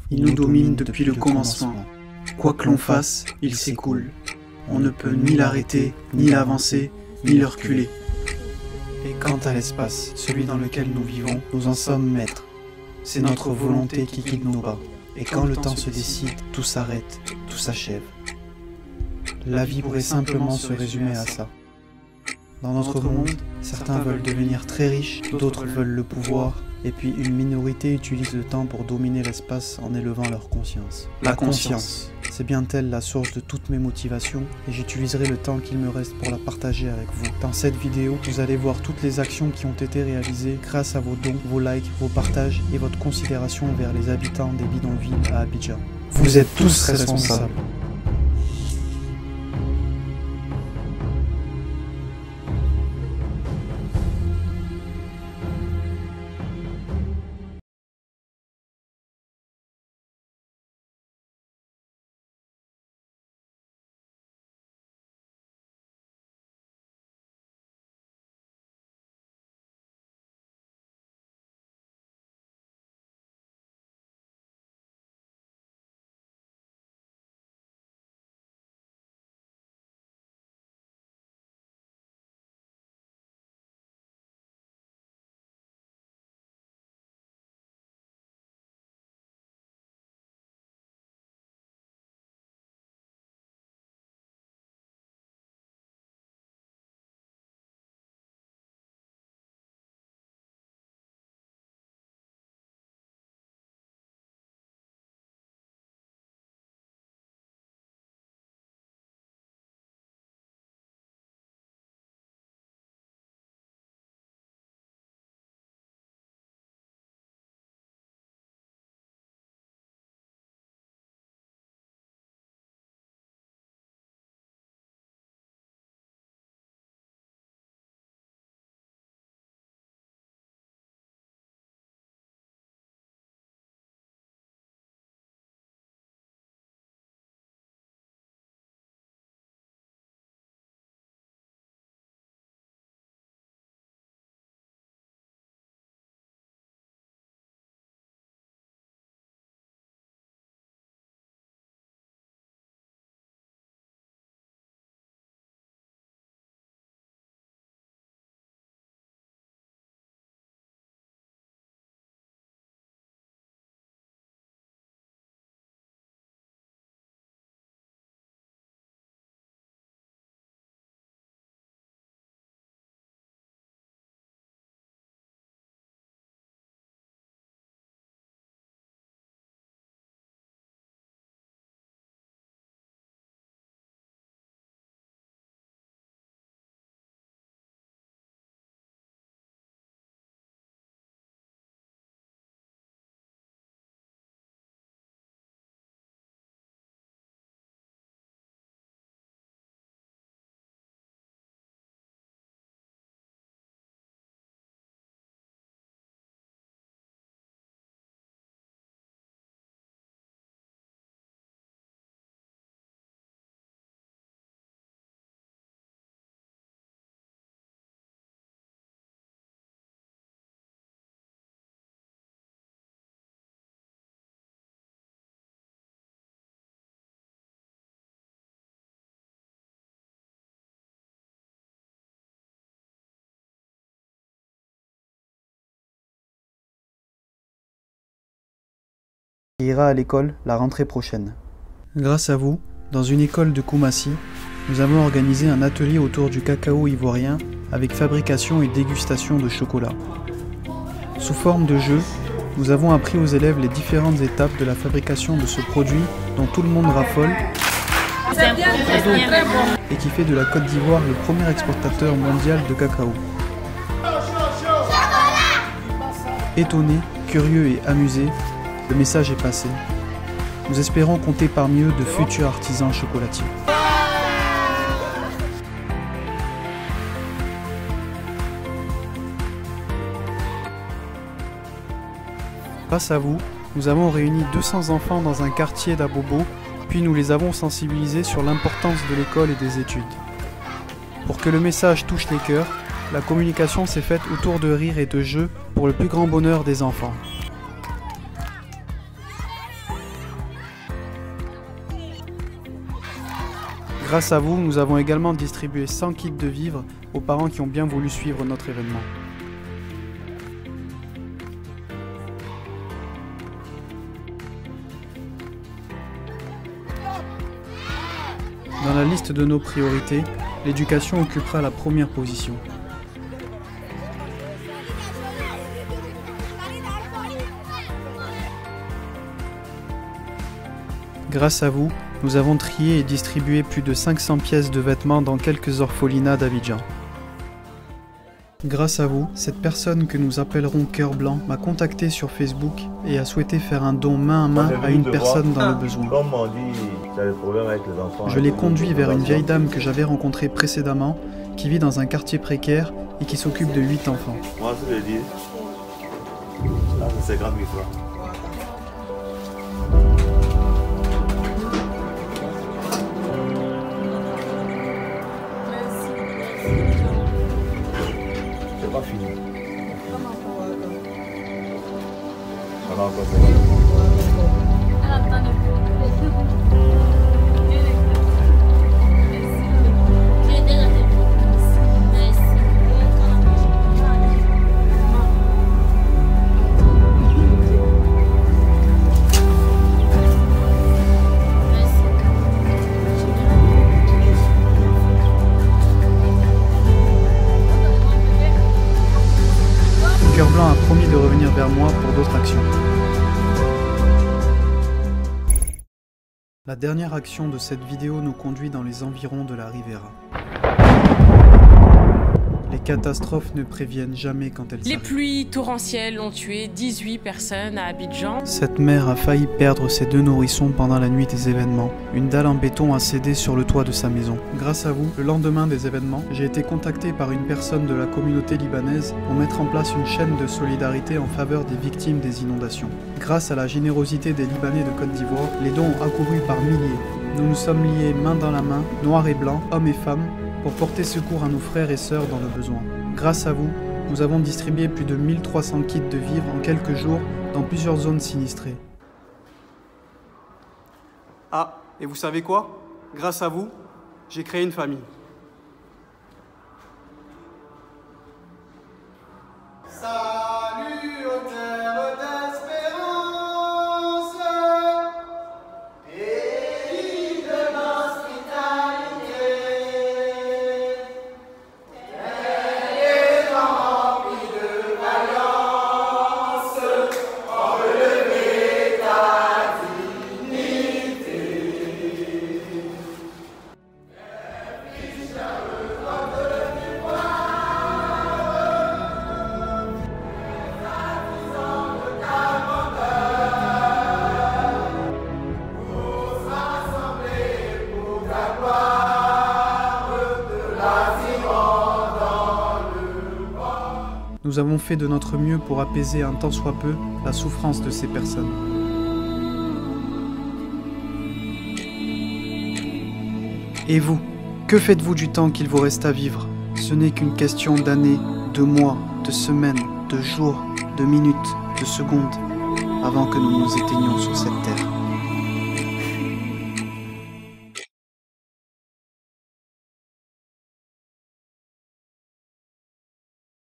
Il nous domine depuis le commencement. Quoi que l'on fasse, il s'écoule. On ne peut ni l'arrêter, ni l'avancer, ni le reculer. Et quant à l'espace, celui dans lequel nous vivons, nous en sommes maîtres. C'est notre volonté qui guide nos pas. Et quand le temps se décide, tout s'arrête, tout s'achève. La vie pourrait simplement se résumer à ça. Dans notre monde, certains veulent devenir très riches, d'autres veulent le pouvoir, et puis une minorité utilise le temps pour dominer l'espace en élevant leur conscience. La conscience, c'est bien elle la source de toutes mes motivations, et j'utiliserai le temps qu'il me reste pour la partager avec vous. Dans cette vidéo, vous allez voir toutes les actions qui ont été réalisées grâce à vos dons, vos likes, vos partages et votre considération vers les habitants des bidonvilles à Abidjan. Vous êtes tous responsables. Qui ira à l'école la rentrée prochaine. Grâce à vous, dans une école de Koumassi, nous avons organisé un atelier autour du cacao ivoirien avec fabrication et dégustation de chocolat. Sous forme de jeu, nous avons appris aux élèves les différentes étapes de la fabrication de ce produit dont tout le monde raffole et qui fait de la Côte d'Ivoire le premier exportateur mondial de cacao. Étonnés, curieux et amusés, le message est passé. Nous espérons compter parmi eux de futurs artisans chocolatiers. Grâce à vous, nous avons réuni 200 enfants dans un quartier d'Abobo, puis nous les avons sensibilisés sur l'importance de l'école et des études. Pour que le message touche les cœurs, la communication s'est faite autour de rires et de jeux pour le plus grand bonheur des enfants. Grâce à vous, nous avons également distribué 100 kits de vivres aux parents qui ont bien voulu suivre notre événement. Dans la liste de nos priorités, l'éducation occupera la première position. Grâce à vous, nous avons trié et distribué plus de 500 pièces de vêtements dans quelques orphelinats d'Abidjan. Grâce à vous, cette personne que nous appellerons Cœur Blanc m'a contacté sur Facebook et a souhaité faire un don main à main à une personne dans le besoin. Je l'ai conduit vers une vieille dame que j'avais rencontrée précédemment, qui vit dans un quartier précaire et qui s'occupe de 8 enfants. Moi, je le dis, là, c'est 50 000 francs. C'est pas fini. Ça va encore faire. Cœur Blanc a promis de revenir vers moi pour d'autres actions. La dernière action de cette vidéo nous conduit dans les environs de la Riviera. Les catastrophes ne préviennent jamais quand elles Les arrivent. pluies torrentielles ont tué 18 personnes à Abidjan. Cette mère a failli perdre ses 2 nourrissons pendant la nuit des événements. Une dalle en béton a cédé sur le toit de sa maison. Grâce à vous, le lendemain des événements, j'ai été contacté par une personne de la communauté libanaise pour mettre en place une chaîne de solidarité en faveur des victimes des inondations. Grâce à la générosité des Libanais de Côte d'Ivoire, les dons ont accouru par milliers. Nous nous sommes liés main dans la main, noirs et blancs, hommes et femmes, pour porter secours à nos frères et sœurs dans le besoin. Grâce à vous, nous avons distribué plus de 1300 kits de vivres en quelques jours dans plusieurs zones sinistrées. Ah, et vous savez quoi? Grâce à vous, j'ai créé une famille. Salut aux terres d'espérance, pays de l'hospitalité. Elle est remplie de vaillance, pour relever ta dignité. Nous avons fait de notre mieux pour apaiser un tant soit peu la souffrance de ces personnes. Et vous, que faites-vous du temps qu'il vous reste à vivre? Ce n'est qu'une question d'années, de mois, de semaines, de jours, de minutes, de secondes, avant que nous nous éteignions sur cette terre.